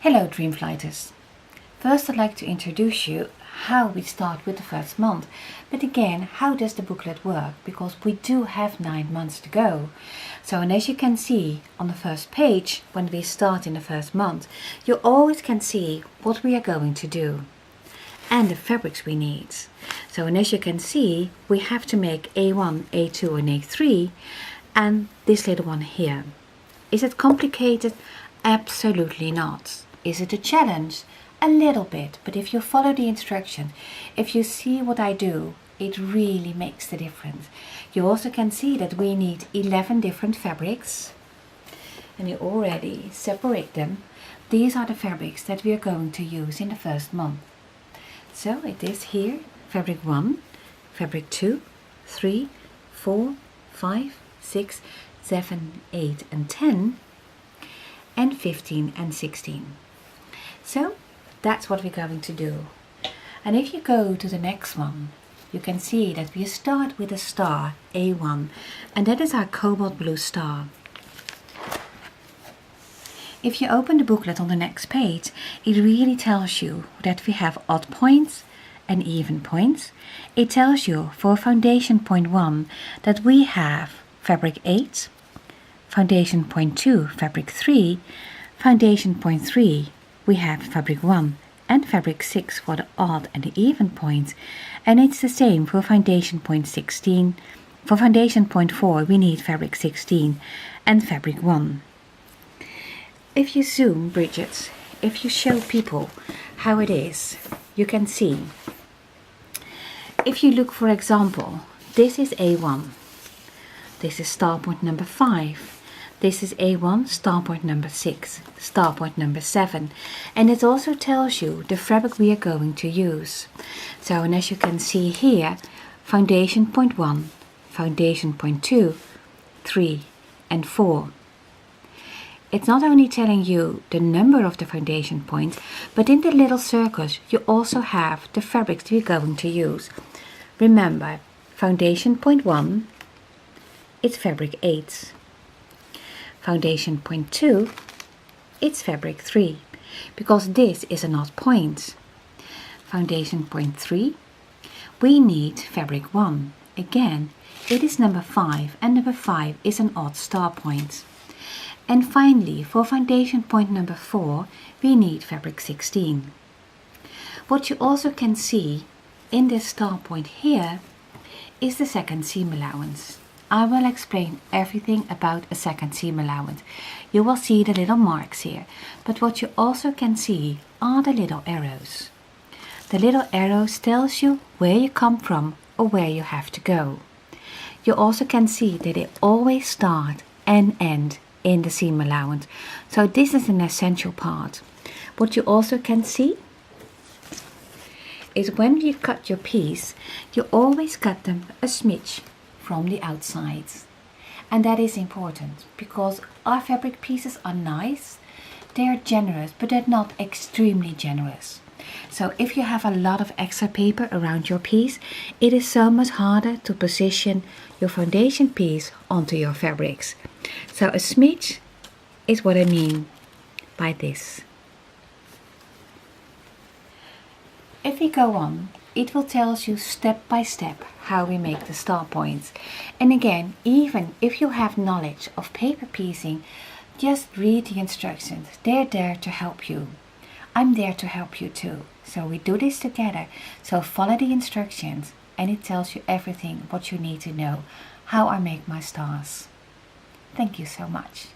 Hello Dreamflighters! First I'd like to introduce you how we start with the first month. But again, how does the booklet work? Because we do have 9 months to go. And as you can see on the first page, when we start in the first month, you always can see what we are going to do and the fabrics we need. And as you can see, we have to make A1, A2 and A3 and this little one here. Is it complicated? Absolutely not. Is it a challenge? A little bit, but if you follow the instruction, if you see what I do, it really makes the difference. You also can see that we need 11 different fabrics and you already separate them. These are the fabrics that we are going to use in the first month. So it is here fabric 1, fabric 2, 3, 4, 5, 6, 7, 8 and 10 and 15 and 16. So that's what we're going to do. And if you go to the next one, you can see that we start with a star A1 and that is our cobalt blue star. If you open the booklet on the next page, it really tells you that we have odd points and even points. It tells you for foundation point 1 that we have fabric 8, foundation point 2 fabric 3, foundation point 3 we have fabric 1 and fabric 6 for the odd and the even points, and it's the same for foundation point 16. For foundation point 4 we need fabric 16 and fabric 1. If you zoom, Bridget, if you show people how it is, you can see. If you look, for example, this is A1, this is star point number 5, this is A1, star point number 6, star point number 7, and it also tells you the fabric we are going to use. And as you can see here, foundation point 1, foundation point 2, 3 and 4. It's not only telling you the number of the foundation points, but in the little circles you also have the fabrics we're going to use. Remember, foundation point 1, it's fabric 8. Foundation point 2, it's fabric 3, because this is an odd point. Foundation point 3, we need fabric 1. Again, it is number 5 and number 5 is an odd star point. And finally, for foundation point number 4, we need fabric 16. What you also can see in this star point here is the second seam allowance. I will explain everything about a second seam allowance. You will see the little marks here, but what you also can see are the little arrows. The little arrows tells you where you come from or where you have to go. You also can see that they always start and end in the seam allowance. So this is an essential part. What you also can see is when you cut your piece, you always cut them a smidge from the outside. And that is important because our fabric pieces are nice, they are generous, but they're not extremely generous. So if you have a lot of extra paper around your piece, it is so much harder to position your foundation piece onto your fabrics. So a smidge is what I mean by this. If we go on, it will tell you step by step how we make the star points. And again, even if you have knowledge of paper piecing, just read the instructions. They're there to help you. I'm there to help you too. So we do this together. So follow the instructions and it tells you everything what you need to know, how I make my stars. Thank you so much.